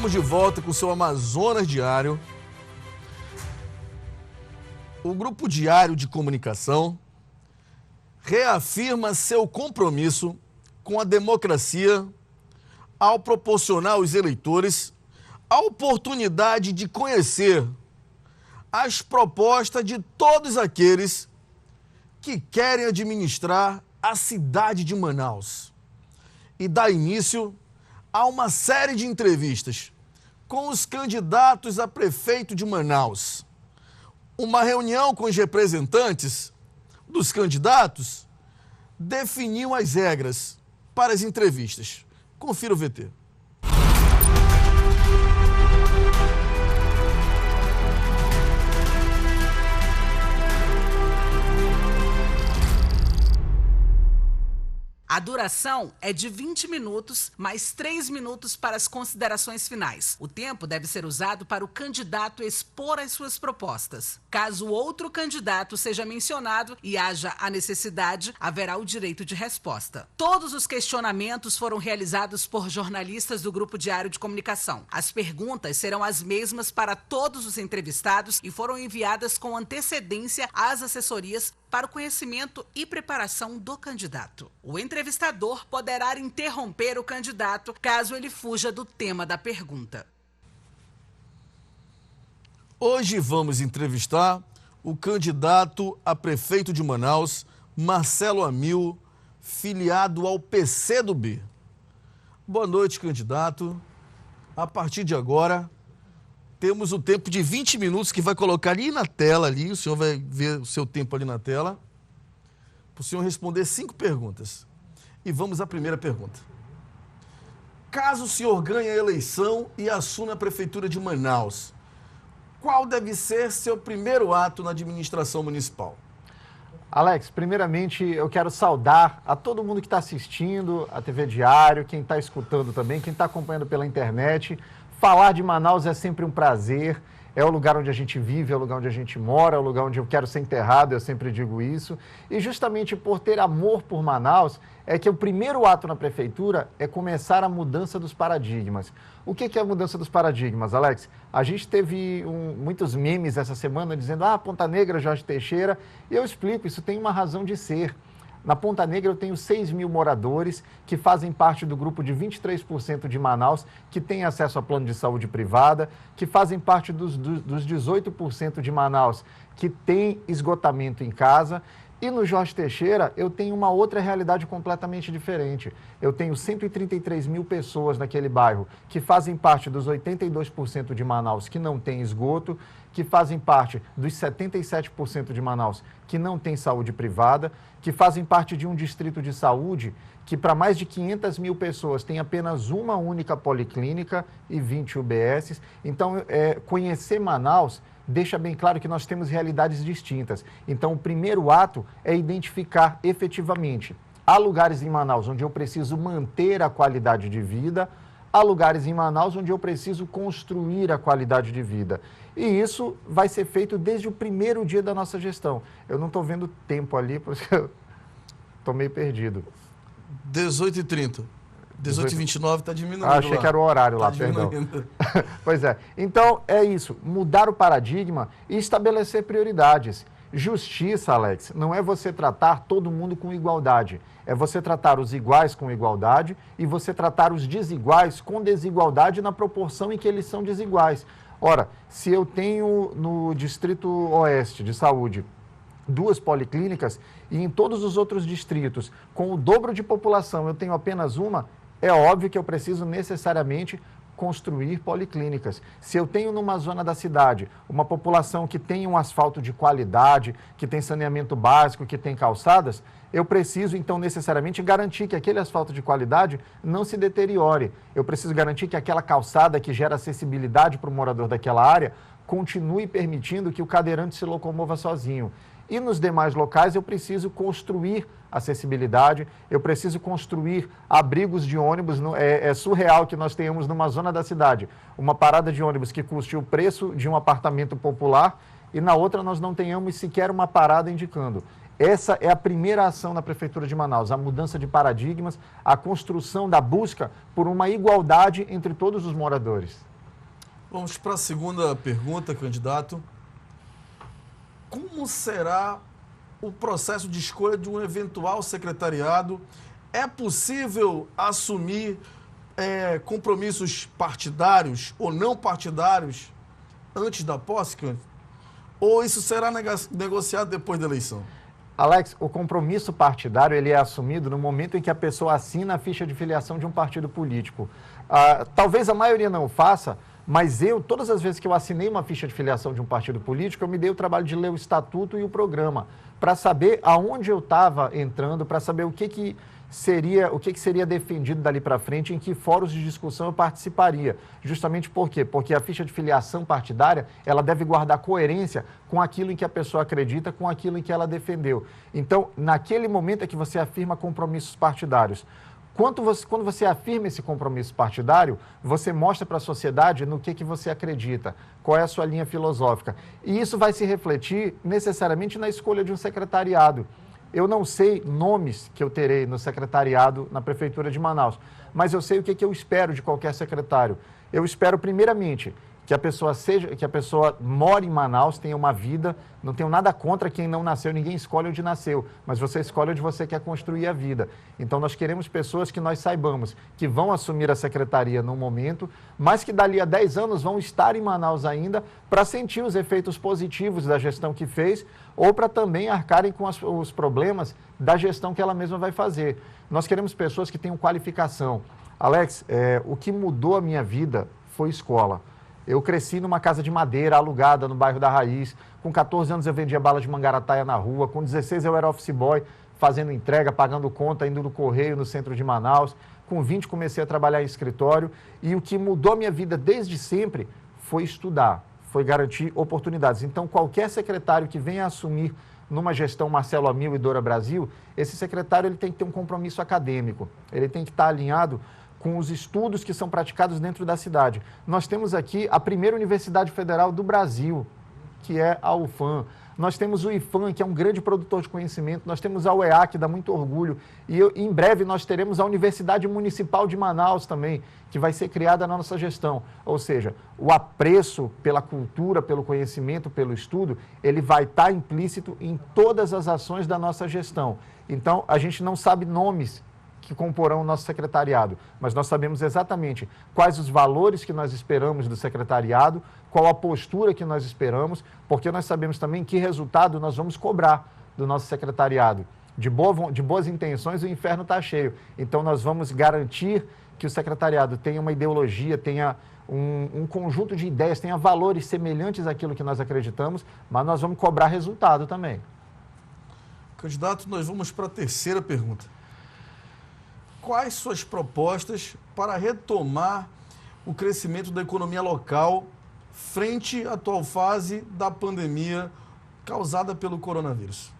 Estamos de volta com o seu Amazonas Diário. O Grupo Diário de Comunicação reafirma seu compromisso com a democracia ao proporcionar aos eleitores a oportunidade de conhecer as propostas de todos aqueles que querem administrar a cidade de Manaus e dá início a uma série de entrevistas com os candidatos a prefeito de Manaus. Uma reunião com os representantes dos candidatos definiu as regras para as entrevistas. Confira o VT. A duração é de 20 minutos, mais 3 minutos para as considerações finais. O tempo deve ser usado para o candidato expor as suas propostas. Caso outro candidato seja mencionado e haja a necessidade, haverá o direito de resposta. Todos os questionamentos foram realizados por jornalistas do Grupo Diário de Comunicação. As perguntas serão as mesmas para todos os entrevistados e foram enviadas com antecedência às assessorias para o conhecimento e preparação do candidato. O entrevistador poderá interromper o candidato caso ele fuja do tema da pergunta. Hoje vamos entrevistar o candidato a prefeito de Manaus, Marcelo Amil, filiado ao PCdoB. Boa noite, candidato. A partir de agora, temos o tempo de 20 minutos que vai colocar ali na tela, ali, o senhor vai ver o seu tempo ali na tela, para o senhor responder 5 perguntas. E vamos à primeira pergunta. Caso o senhor ganhe a eleição e assuma a prefeitura de Manaus, qual deve ser seu primeiro ato na administração municipal? Alex, primeiramente eu quero saudar a todo mundo que está assistindo a TV Diário, quem está escutando também, quem está acompanhando pela internet. Falar de Manaus é sempre um prazer, é o lugar onde a gente vive, é o lugar onde a gente mora, é o lugar onde eu quero ser enterrado, eu sempre digo isso. E justamente por ter amor por Manaus, é que o primeiro ato na prefeitura é começar a mudança dos paradigmas. O que é a mudança dos paradigmas, Alex? A gente teve muitos memes essa semana dizendo, Ponta Negra, Jorge Teixeira, e eu explico, isso tem uma razão de ser. Na Ponta Negra eu tenho 6 mil moradores que fazem parte do grupo de 23% de Manaus, que tem acesso a plano de saúde privada, que fazem parte dos 18% de Manaus que tem esgotamento em casa. E no Jorge Teixeira eu tenho uma outra realidade completamente diferente. Eu tenho 133 mil pessoas naquele bairro que fazem parte dos 82% de Manaus que não tem esgoto, que fazem parte dos 77% de Manaus que não tem saúde privada, que fazem parte de um distrito de saúde que para mais de 500 mil pessoas tem apenas uma única policlínica e 20 UBSs. Então, conhecer Manaus deixa bem claro que nós temos realidades distintas. Então, o primeiro ato é identificar efetivamente. Há lugares em Manaus onde eu preciso manter a qualidade de vida, há lugares em Manaus onde eu preciso construir a qualidade de vida. E isso vai ser feito desde o primeiro dia da nossa gestão. Eu não estou vendo tempo ali, porque eu estou meio perdido. 18h30. 18h29 está diminuindo. Achei que era o horário lá, perdão. Pois é. Então, é isso. Mudar o paradigma e estabelecer prioridades. Justiça, Alex, não é você tratar todo mundo com igualdade. É você tratar os iguais com igualdade e você tratar os desiguais com desigualdade na proporção em que eles são desiguais. Ora, se eu tenho no Distrito Oeste de Saúde 2 policlínicas e em todos os outros distritos, com o dobro de população, eu tenho apenas uma, é óbvio que eu preciso necessariamente construir policlínicas. Se eu tenho numa zona da cidade uma população que tem um asfalto de qualidade, que tem saneamento básico, que tem calçadas, eu preciso, então, necessariamente garantir que aquele asfalto de qualidade não se deteriore. Eu preciso garantir que aquela calçada que gera acessibilidade para o morador daquela área continue permitindo que o cadeirante se locomova sozinho. E nos demais locais eu preciso construir acessibilidade, eu preciso construir abrigos de ônibus. É surreal que nós tenhamos numa zona da cidade uma parada de ônibus que custe o preço de um apartamento popular e na outra nós não tenhamos sequer uma parada indicando. Essa é a primeira ação na Prefeitura de Manaus, a mudança de paradigmas, a construção da busca por uma igualdade entre todos os moradores. Vamos para a segunda pergunta, candidato. Como será o processo de escolha de um eventual secretariado? É possível assumir compromissos partidários ou não partidários antes da posse, candidato? Ou isso será negociado depois da eleição? Alex, o compromisso partidário ele é assumido no momento em que a pessoa assina a ficha de filiação de um partido político. Talvez a maioria não faça, mas todas as vezes que eu assinei uma ficha de filiação de um partido político, eu me dei o trabalho de ler o estatuto e o programa, para saber aonde eu estava entrando, para saber o que seria defendido dali para frente, em que fóruns de discussão eu participaria. Justamente por quê? Porque a ficha de filiação partidária, ela deve guardar coerência com aquilo em que a pessoa acredita, com aquilo em que ela defendeu. Então, naquele momento é que você afirma compromissos partidários. Quando você afirma esse compromisso partidário, você mostra para a sociedade no que você acredita, qual é a sua linha filosófica. E isso vai se refletir necessariamente na escolha de um secretariado. Eu não sei nomes que eu terei no secretariado na Prefeitura de Manaus, mas eu sei o que eu espero de qualquer secretário. Eu espero, primeiramente, que a pessoa more em Manaus, tenha uma vida. Não tenho nada contra quem não nasceu, ninguém escolhe onde nasceu, mas você escolhe onde você quer construir a vida. Então, nós queremos pessoas que nós saibamos que vão assumir a secretaria num momento, mas que dali a 10 anos vão estar em Manaus ainda para sentir os efeitos positivos da gestão que fez ou para também arcarem com os problemas da gestão que ela mesma vai fazer. Nós queremos pessoas que tenham qualificação. Alex, o que mudou a minha vida foi escola. Eu cresci numa casa de madeira, alugada no bairro da Raiz. Com 14 anos eu vendia bala de mangarataia na rua. Com 16 eu era office boy, fazendo entrega, pagando conta, indo no correio, no centro de Manaus. Com 20 comecei a trabalhar em escritório. E o que mudou a minha vida desde sempre foi estudar, foi garantir oportunidades. Então, qualquer secretário que venha assumir numa gestão Marcelo Amil e Dora Brasil, esse secretário ele tem que ter um compromisso acadêmico. Ele tem que estar alinhado com os estudos que são praticados dentro da cidade. Nós temos aqui a primeira universidade federal do Brasil, que é a UFAM. Nós temos o IFAM, que é um grande produtor de conhecimento. Nós temos a UEA, que dá muito orgulho. E em breve nós teremos a Universidade Municipal de Manaus também, que vai ser criada na nossa gestão. Ou seja, o apreço pela cultura, pelo conhecimento, pelo estudo, ele vai estar implícito em todas as ações da nossa gestão. Então, a gente não sabe nomes que comporão o nosso secretariado, mas nós sabemos exatamente quais os valores que nós esperamos do secretariado, qual a postura que nós esperamos, porque nós sabemos também que resultado nós vamos cobrar do nosso secretariado. De boas intenções, o inferno está cheio. Então, nós vamos garantir que o secretariado tenha uma ideologia, tenha um conjunto de ideias, tenha valores semelhantes àquilo que nós acreditamos, mas nós vamos cobrar resultado também. Candidato, nós vamos para a terceira pergunta. Quais suas propostas para retomar o crescimento da economia local frente à atual fase da pandemia causada pelo coronavírus?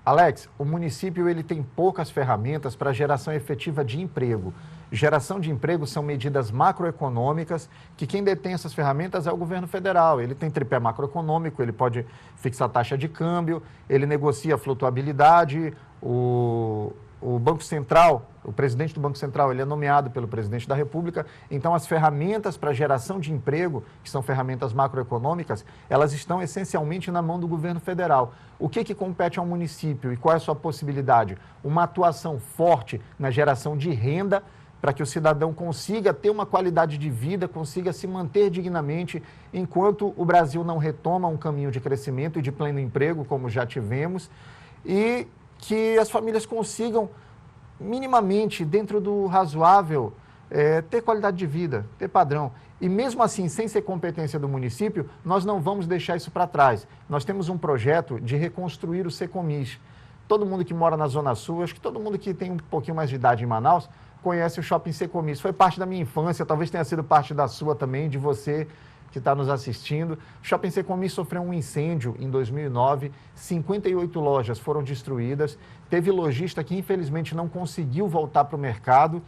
Alex, o município ele tem poucas ferramentas para geração efetiva de emprego. Geração de emprego são medidas macroeconômicas, que quem detém essas ferramentas é o governo federal. Ele tem tripé macroeconômico, ele pode fixar taxa de câmbio, ele negocia a flutuabilidade, o Banco Central, o presidente do Banco Central, ele é nomeado pelo presidente da República. Então, as ferramentas para geração de emprego, que são ferramentas macroeconômicas, elas estão essencialmente na mão do governo federal. O que compete ao município e qual é a sua possibilidade? Uma atuação forte na geração de renda para que o cidadão consiga ter uma qualidade de vida, consiga se manter dignamente, enquanto o Brasil não retoma um caminho de crescimento e de pleno emprego, como já tivemos, e que as famílias consigam, minimamente, dentro do razoável, ter qualidade de vida, ter padrão. E mesmo assim, sem ser competência do município, nós não vamos deixar isso para trás. Nós temos um projeto de reconstruir o Secomis. Todo mundo que mora na Zona Sul, acho que todo mundo que tem um pouquinho mais de idade em Manaus, conhece o Shopping Secomis. Foi parte da minha infância, talvez tenha sido parte da sua também, de você que está nos assistindo. O Shopping Secomis sofreu um incêndio em 2009, 58 lojas foram destruídas, teve lojista que infelizmente não conseguiu voltar para o mercado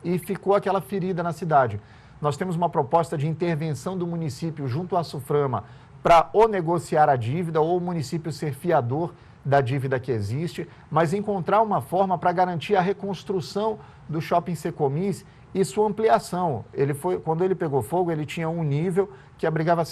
e ficou aquela ferida na cidade. Nós temos uma proposta de intervenção do município junto à SUFRAMA para ou negociar a dívida ou o município ser fiador da dívida que existe, mas encontrar uma forma para garantir a reconstrução do Shopping Secomis e sua ampliação. Quando ele pegou fogo, ele tinha um nível que abrigava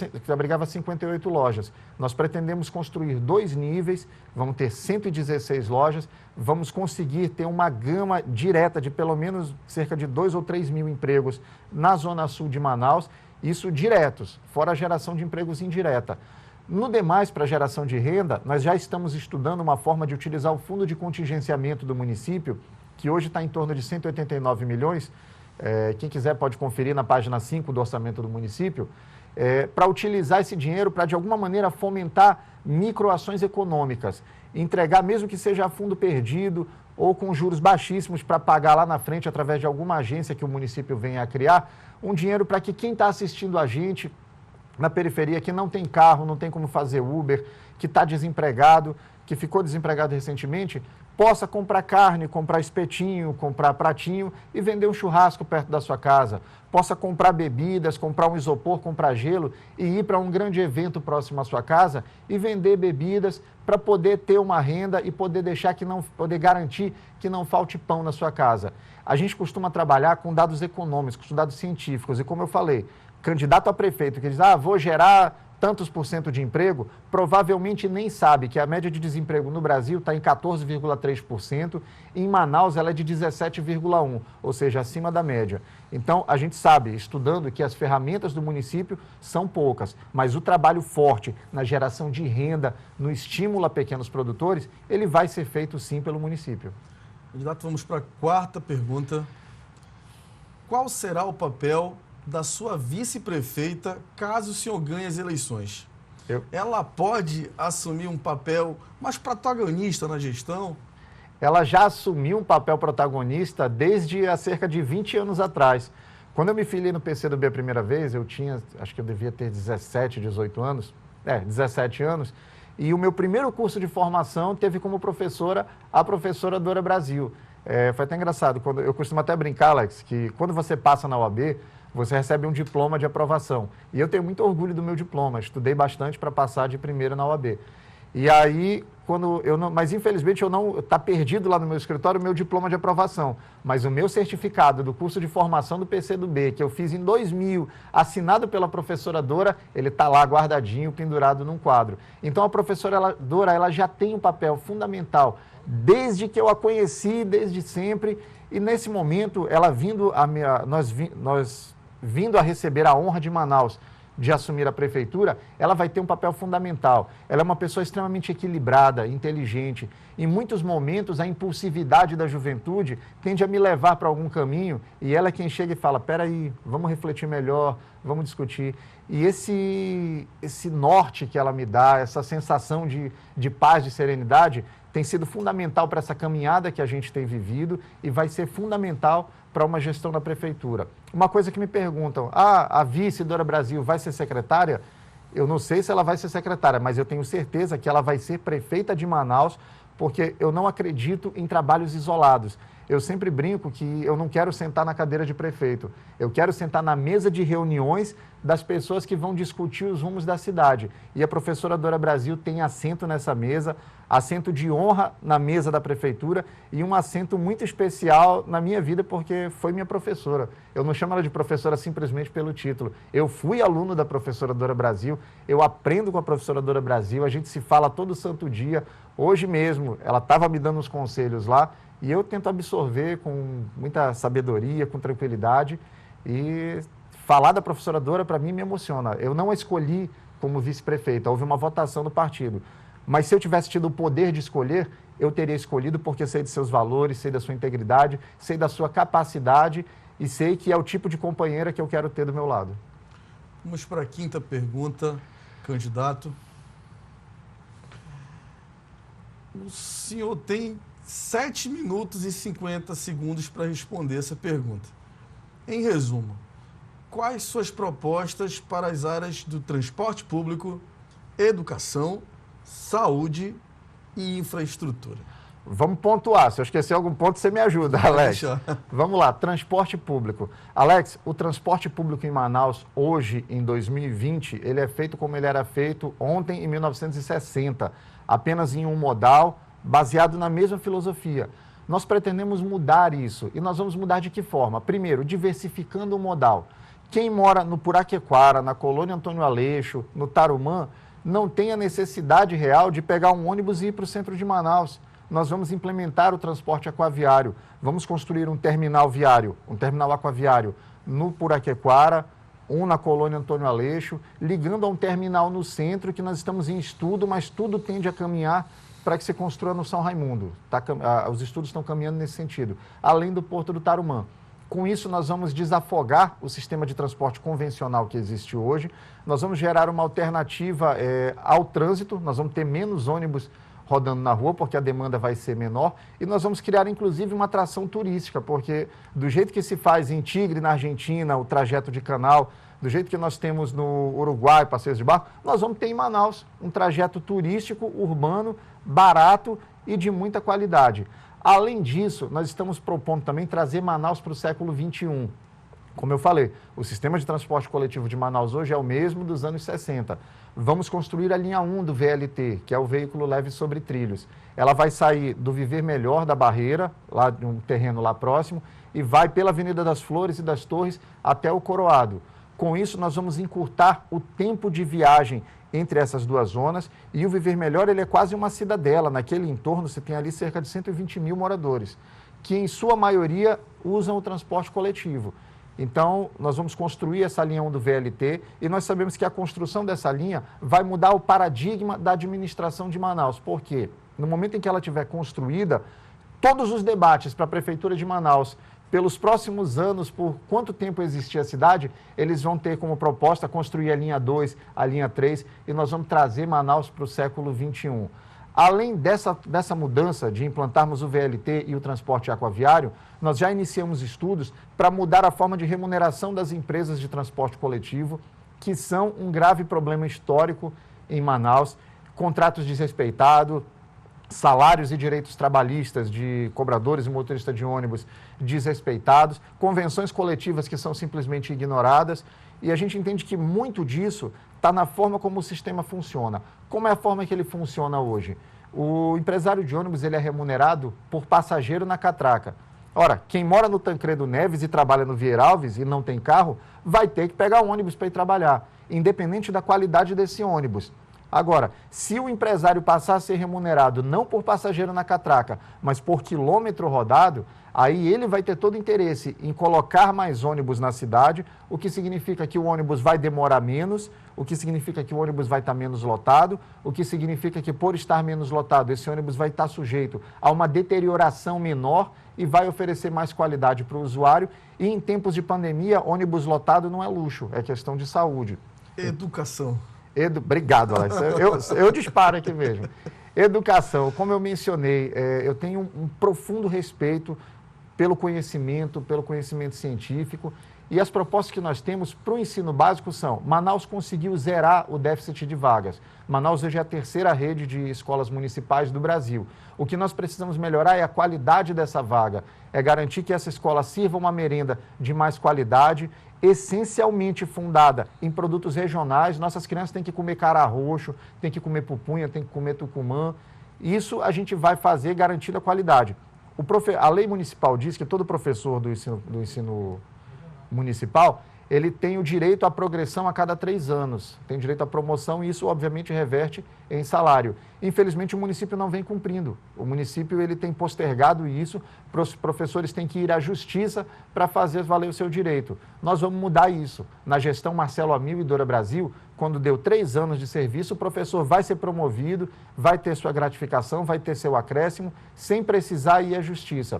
58 lojas. Nós pretendemos construir 2 níveis, vamos ter 116 lojas, vamos conseguir ter uma gama direta de pelo menos cerca de 2 ou 3 mil empregos na Zona Sul de Manaus, isso diretos, fora a geração de empregos indireta. No demais, para geração de renda, nós já estamos estudando uma forma de utilizar o fundo de contingenciamento do município, que hoje está em torno de 189 milhões, quem quiser pode conferir na página 5 do orçamento do município, para utilizar esse dinheiro para, de alguma maneira, fomentar microações econômicas, entregar, mesmo que seja a fundo perdido ou com juros baixíssimos para pagar lá na frente, através de alguma agência que o município venha a criar, um dinheiro para que quem está assistindo a gente na periferia, que não tem carro, não tem como fazer Uber, que está desempregado, que ficou desempregado recentemente, possa comprar carne, comprar espetinho, comprar pratinho e vender um churrasco perto da sua casa. Possa comprar bebidas, comprar um isopor, comprar gelo e ir para um grande evento próximo à sua casa e vender bebidas para poder ter uma renda e poder poder garantir que não falte pão na sua casa. A gente costuma trabalhar com dados econômicos, com dados científicos e, como eu falei, candidato a prefeito que diz, vou gerar tantos % de emprego, provavelmente nem sabe que a média de desemprego no Brasil está em 14,3%, e em Manaus ela é de 17,1%, ou seja, acima da média. Então, a gente sabe, estudando, que as ferramentas do município são poucas, mas o trabalho forte na geração de renda, no estímulo a pequenos produtores, ele vai ser feito sim pelo município. Candidato, vamos para a 4ª pergunta. Qual será o papel da sua vice-prefeita caso o senhor ganhe as eleições? Ela pode assumir um papel mais protagonista na gestão? Ela já assumiu um papel protagonista desde há cerca de 20 anos atrás. Quando eu me filiei no PCdoB a primeira vez, acho que eu devia ter 17 anos, e o meu primeiro curso de formação teve como professora a professora Dora Brasil. Foi até engraçado, eu costumo até brincar, Alex, que quando você passa na UAB, você recebe um diploma de aprovação. E eu tenho muito orgulho do meu diploma, estudei bastante para passar de primeira na UAB. E aí, mas infelizmente está perdido lá no meu escritório o meu diploma de aprovação. Mas o meu certificado do curso de formação do PCdoB, que eu fiz em 2000, assinado pela professora Dora, ele está lá guardadinho, pendurado num quadro. Então a professora Dora, ela já tem um papel fundamental, desde que eu a conheci, desde sempre. E nesse momento, ela nós vindo a receber a honra de Manaus de assumir a prefeitura, ela vai ter um papel fundamental. Ela é uma pessoa extremamente equilibrada, inteligente. Em muitos momentos, a impulsividade da juventude tende a me levar para algum caminho e ela é quem chega e fala, peraí, vamos refletir melhor, vamos discutir. E esse norte que ela me dá, essa sensação de paz, de serenidade, tem sido fundamental para essa caminhada que a gente tem vivido e vai ser fundamental para uma gestão da prefeitura. Uma coisa que me perguntam, a vice Dora Brasil vai ser secretária? Eu não sei se ela vai ser secretária, mas eu tenho certeza que ela vai ser prefeita de Manaus, porque eu não acredito em trabalhos isolados. Eu sempre brinco que eu não quero sentar na cadeira de prefeito, eu quero sentar na mesa de reuniões das pessoas que vão discutir os rumos da cidade. E a professora Dora Brasil tem assento nessa mesa, assento de honra na mesa da prefeitura e um assento muito especial na minha vida, porque foi minha professora. Eu não chamo ela de professora simplesmente pelo título. Eu fui aluno da professora Dora Brasil, eu aprendo com a professora Dora Brasil, a gente se fala todo santo dia. Hoje mesmo, ela estava me dando uns conselhos lá, e eu tento absorver com muita sabedoria, com tranquilidade. E falar da professora Dora, para mim, me emociona. Eu não a escolhi como vice-prefeita, houve uma votação do partido. Mas se eu tivesse tido o poder de escolher, eu teria escolhido porque sei de seus valores, sei da sua integridade, sei da sua capacidade e sei que é o tipo de companheira que eu quero ter do meu lado. Vamos para a 5ª pergunta, candidato. O senhor tem 7 minutos e 50 segundos para responder essa pergunta. Em resumo, quais suas propostas para as áreas do transporte público, educação, saúde e infraestrutura? Vamos pontuar. Se eu esquecer algum ponto, você me ajuda, Alex. Vamos lá, transporte público. Alex, o transporte público em Manaus, hoje, em 2020, ele é feito como ele era feito ontem, em 1960. Apenas em um modal, baseado na mesma filosofia. Nós pretendemos mudar isso. E nós vamos mudar de que forma? Primeiro, diversificando o modal. Quem mora no Puraquequara, na Colônia Antônio Aleixo, no Tarumã, não tem a necessidade real de pegar um ônibus e ir para o centro de Manaus. Nós vamos implementar o transporte aquaviário. Vamos construir um terminal viário, um terminal aquaviário no Puraquequara, um na Colônia Antônio Aleixo, ligando a um terminal no centro, que nós estamos em estudo, mas tudo tende a caminhar para que se construa no São Raimundo. Os estudos estão caminhando nesse sentido, além do Porto do Tarumã. Com isso, nós vamos desafogar o sistema de transporte convencional que existe hoje. Nós vamos gerar uma alternativa ao trânsito, nós vamos ter menos ônibus rodando na rua, porque a demanda vai ser menor. E nós vamos criar, inclusive, uma atração turística, porque do jeito que se faz em Tigre, na Argentina, o trajeto de canal, do jeito que nós temos no Uruguai, passeios de barco, nós vamos ter em Manaus um trajeto turístico, urbano, barato e de muita qualidade. Além disso, nós estamos propondo também trazer Manaus para o século XXI. Como eu falei, o sistema de transporte coletivo de Manaus hoje é o mesmo dos anos 60. Vamos construir a linha 1 do VLT, que é o veículo leve sobre trilhos. Ela vai sair do Viver Melhor da Barreira, lá de um terreno lá próximo, e vai pela Avenida das Flores e das Torres até o Coroado. Com isso, nós vamos encurtar o tempo de viagem entre essas duas zonas, e o Viver Melhor ele é quase uma cidadela. Naquele entorno você tem ali cerca de 120 mil moradores, que em sua maioria usam o transporte coletivo. Então, nós vamos construir essa linha 1 do VLT e nós sabemos que a construção dessa linha vai mudar o paradigma da administração de Manaus. Por quê? No momento em que ela estiver construída, todos os debates para a Prefeitura de Manaus, pelos próximos anos, por quanto tempo existir a cidade, eles vão ter como proposta construir a linha 2, a linha 3, e nós vamos trazer Manaus para o século XXI. Além dessa mudança de implantarmos o VLT e o transporte aquaviário, nós já iniciamos estudos para mudar a forma de remuneração das empresas de transporte coletivo, que são um grave problema histórico em Manaus. Contratos desrespeitados, salários e direitos trabalhistas de cobradores e motoristas de ônibus desrespeitados, convenções coletivas que são simplesmente ignoradas, e a gente entende que muito disso está na forma como o sistema funciona. Como é a forma que ele funciona hoje? O empresário de ônibus ele é remunerado por passageiro na catraca. Ora, quem mora no Tancredo Neves e trabalha no Vieira Alves e não tem carro, vai ter que pegar o ônibus para ir trabalhar, independente da qualidade desse ônibus. Agora, se o empresário passar a ser remunerado não por passageiro na catraca, mas por quilômetro rodado, aí ele vai ter todo interesse em colocar mais ônibus na cidade, o que significa que o ônibus vai demorar menos, o que significa que o ônibus vai estar menos lotado, o que significa que por estar menos lotado, esse ônibus vai estar sujeito a uma deterioração menor e vai oferecer mais qualidade para o usuário. E em tempos de pandemia, ônibus lotado não é luxo, é questão de saúde. Educação. Obrigado, Alex. Eu disparo aqui mesmo. Educação, como eu mencionei, eu tenho um profundo respeito pelo conhecimento científico, e as propostas que nós temos para o ensino básico são: Manaus conseguiu zerar o déficit de vagas. Manaus hoje é a terceira rede de escolas municipais do Brasil. O que nós precisamos melhorar é a qualidade dessa vaga, é garantir que essa escola sirva uma merenda de mais qualidade, essencialmente fundada em produtos regionais. Nossas crianças têm que comer cará roxo, têm que comer pupunha, têm que comer tucumã. Isso a gente vai fazer garantindo a qualidade. A lei municipal diz que todo professor do ensino municipal, ele tem o direito à progressão a cada 3 anos, tem direito à promoção, e isso obviamente reverte em salário. Infelizmente o município não vem cumprindo, o município ele tem postergado isso, os professores têm que ir à justiça para fazer valer o seu direito. Nós vamos mudar isso. Na gestão Marcelo Amil e Dora Brasil, quando deu 3 anos de serviço, o professor vai ser promovido, vai ter sua gratificação, vai ter seu acréscimo, sem precisar ir à justiça.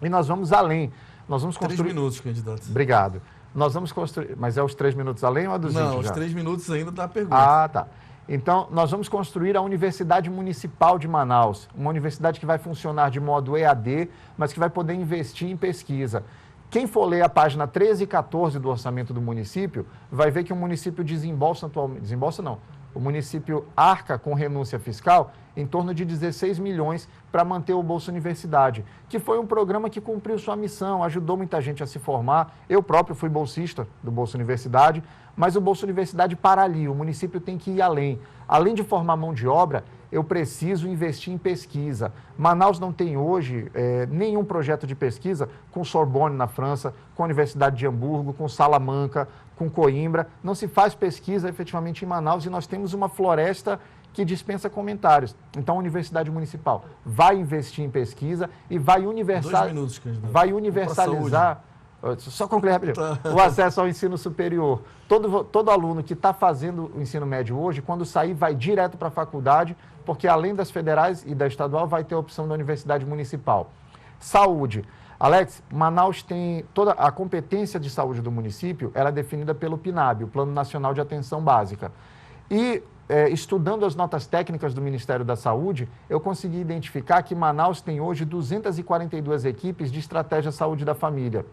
E nós vamos além. Nós vamos construir... 3 minutos, candidato. Obrigado. Nós vamos construir... Mas é os 3 minutos além ou é dos 20 já? Não, os 3 minutos ainda da pergunta. Ah, tá. Então, nós vamos construir a Universidade Municipal de Manaus, uma universidade que vai funcionar de modo EAD, mas que vai poder investir em pesquisa. Quem for ler a página 13 e 14 do orçamento do município, vai ver que o município desembolsa atualmente... Desembolsa não. O município arca com renúncia fiscal em torno de 16 milhões para manter o Bolsa Universidade, que foi um programa que cumpriu sua missão, ajudou muita gente a se formar. Eu próprio fui bolsista do Bolsa Universidade, mas o Bolsa Universidade para ali, o município tem que ir além. Além de formar mão de obra, eu preciso investir em pesquisa. Manaus não tem hoje nenhum projeto de pesquisa com Sorbonne na França, com a Universidade de Hamburgo, com Salamanca, com Coimbra. Não se faz pesquisa efetivamente em Manaus e nós temos uma floresta que dispensa comentários. Então, a Universidade Municipal vai investir em pesquisa e vai universalizar só concluir rapidinho. O acesso ao ensino superior. Todo aluno que está fazendo o ensino médio hoje, quando sair, vai direto para a faculdade, porque além das federais e da estadual, vai ter a opção da Universidade Municipal. Saúde. Alex, Manaus tem toda a competência de saúde do município, ela é definida pelo PNAB, o Plano Nacional de Atenção Básica. E estudando as notas técnicas do Ministério da Saúde, eu consegui identificar que Manaus tem hoje 242 equipes de estratégia saúde da família,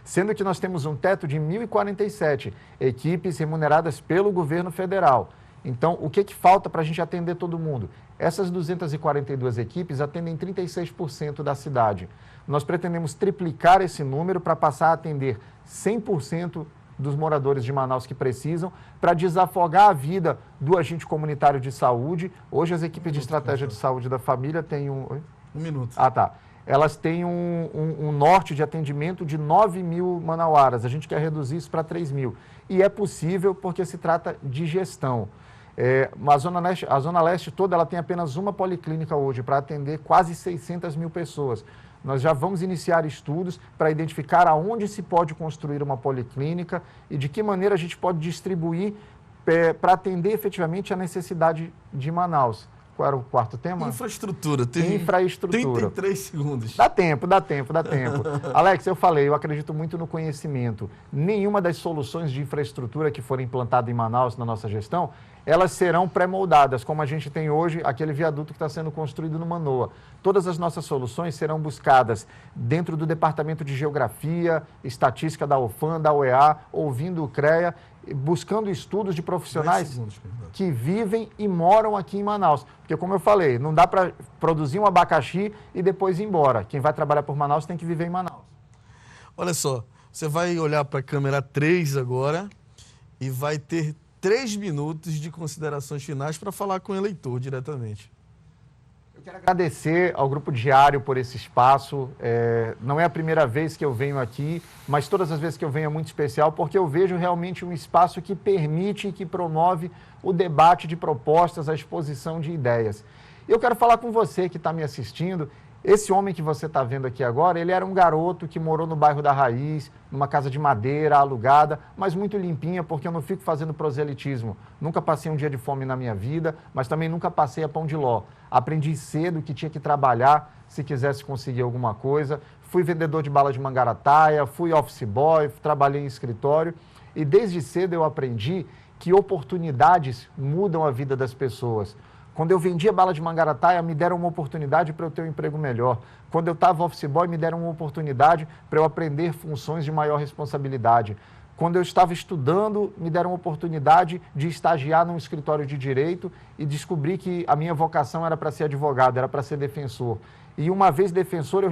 sendo que nós temos um teto de 1.047 equipes remuneradas pelo governo federal. Então, o que falta para a gente atender todo mundo? Essas 242 equipes atendem 36% da cidade. Nós pretendemos triplicar esse número para passar a atender 100% dos moradores de Manaus que precisam, para desafogar a vida do agente comunitário de saúde. Hoje, as equipes de estratégia de saúde da família têm um... Um minuto. Ah, tá. Elas têm um norte de atendimento de 9.000 manauaras. A gente quer reduzir isso para 3.000. E é possível porque se trata de gestão. A Zona Leste toda ela tem apenas uma policlínica hoje para atender quase 600 mil pessoas. Nós já vamos iniciar estudos para identificar aonde se pode construir uma policlínica e de que maneira a gente pode distribuir para atender efetivamente a necessidade de Manaus. Qual era o quarto tema? Infraestrutura. Infraestrutura. 33 segundos. Dá tempo. Alex, eu acredito muito no conhecimento. Nenhuma das soluções de infraestrutura que forem implantadas em Manaus na nossa gestão, elas serão pré-moldadas, como a gente tem hoje aquele viaduto que está sendo construído no Manoa. Todas as nossas soluções serão buscadas dentro do Departamento de Geografia, Estatística da UFAM, da UEA, ouvindo o CREA, buscando estudos de profissionais que vivem e moram aqui em Manaus. Porque, como eu falei, não dá para produzir um abacaxi e depois ir embora. Quem vai trabalhar por Manaus tem que viver em Manaus. Olha só, você vai olhar para a câmera 3 agora e vai ter 3 minutos de considerações finais para falar com o eleitor diretamente. Eu quero agradecer ao Grupo Diário por esse espaço. Não é a primeira vez que eu venho aqui, mas todas as vezes que eu venho é muito especial, porque eu vejo realmente um espaço que permite e que promove o debate de propostas, a exposição de ideias. E eu quero falar com você que está me assistindo. Esse homem que você está vendo aqui agora, ele era um garoto que morou no bairro da Raiz, numa casa de madeira, alugada, mas muito limpinha, porque eu não fico fazendo proselitismo. Nunca passei um dia de fome na minha vida, mas também nunca passei a pão de ló. Aprendi cedo que tinha que trabalhar se quisesse conseguir alguma coisa. Fui vendedor de bala de mangarataia, fui office boy, trabalhei em escritório. E desde cedo eu aprendi que oportunidades mudam a vida das pessoas. Quando eu vendia bala de mangarataia, me deram uma oportunidade para eu ter um emprego melhor. Quando eu estava office boy, me deram uma oportunidade para eu aprender funções de maior responsabilidade. Quando eu estava estudando, me deram uma oportunidade de estagiar num escritório de direito e descobri que a minha vocação era para ser advogado, era para ser defensor. E uma vez defensor,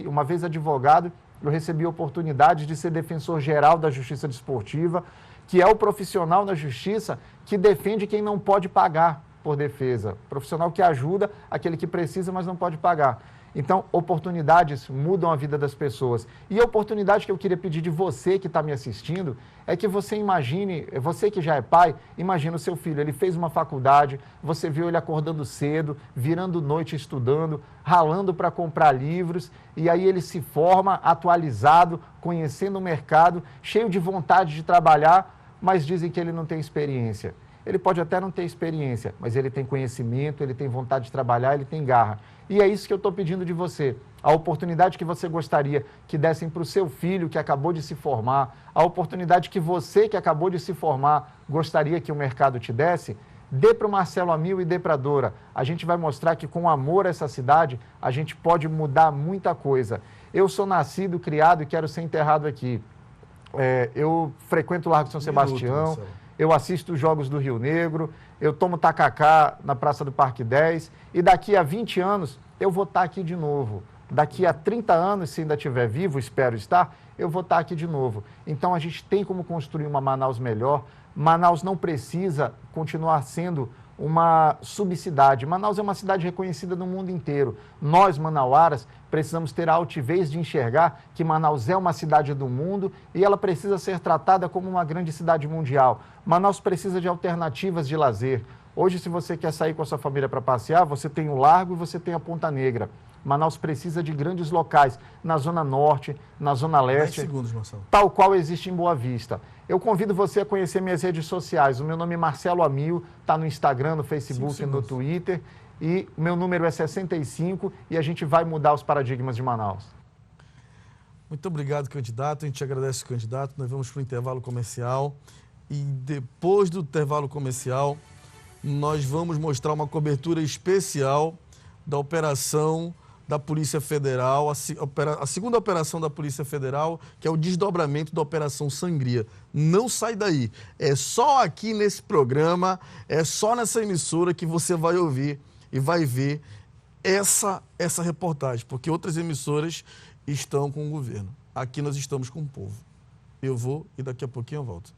uma vez advogado, eu recebi a oportunidade de ser defensor geral da Justiça Desportiva, que é o profissional na Justiça que defende quem não pode pagar por defesa. Profissional que ajuda aquele que precisa, mas não pode pagar. Então, oportunidades mudam a vida das pessoas. E a oportunidade que eu queria pedir de você que está me assistindo é que você imagine, você que já é pai, imagina o seu filho, ele fez uma faculdade, você viu ele acordando cedo, virando noite estudando, ralando para comprar livros, e aí ele se forma atualizado, conhecendo o mercado, cheio de vontade de trabalhar, mas dizem que ele não tem experiência. Ele pode até não ter experiência, mas ele tem conhecimento, ele tem vontade de trabalhar, ele tem garra. E é isso que eu estou pedindo de você. A oportunidade que você gostaria que dessem para o seu filho que acabou de se formar, a oportunidade que você que acabou de se formar gostaria que o mercado te desse, dê para o Marcelo Amil e dê para a Dora. A gente vai mostrar que com amor a essa cidade, a gente pode mudar muita coisa. Eu sou nascido, criado e quero ser enterrado aqui. Eu frequento o Largo São Sebastião. eu assisto os jogos do Rio Negro, eu tomo tacacá na Praça do Parque 10 e daqui a 20 anos eu vou estar aqui de novo. Daqui a 30 anos, se ainda estiver vivo, espero estar, eu vou estar aqui de novo. Então a gente tem como construir uma Manaus melhor. Manaus não precisa continuar sendo uma subcidade. Manaus é uma cidade reconhecida no mundo inteiro. Nós, manauaras, precisamos ter a altivez de enxergar que Manaus é uma cidade do mundo e ela precisa ser tratada como uma grande cidade mundial. Manaus precisa de alternativas de lazer. Hoje, se você quer sair com a sua família para passear, você tem o Largo e você tem a Ponta Negra. Manaus precisa de grandes locais na Zona Norte, na Zona Leste, 10 segundos, Marcelo. Tal qual existe em Boa Vista. Eu convido você a conhecer minhas redes sociais. O meu nome é Marcelo Amil, está no Instagram, no Facebook, no Twitter. E o meu número é 65 e a gente vai mudar os paradigmas de Manaus. Muito obrigado, candidato. A gente agradece o candidato. Nós vamos para o intervalo comercial. E depois do intervalo comercial, nós vamos mostrar uma cobertura especial da operação da Polícia Federal, a segunda operação da Polícia Federal, que é o desdobramento da Operação Sangria. Não sai daí. É só aqui nesse programa, é só nessa emissora que você vai ouvir e vai ver essa reportagem, porque outras emissoras estão com o governo. Aqui nós estamos com o povo. Eu vou e daqui a pouquinho eu volto.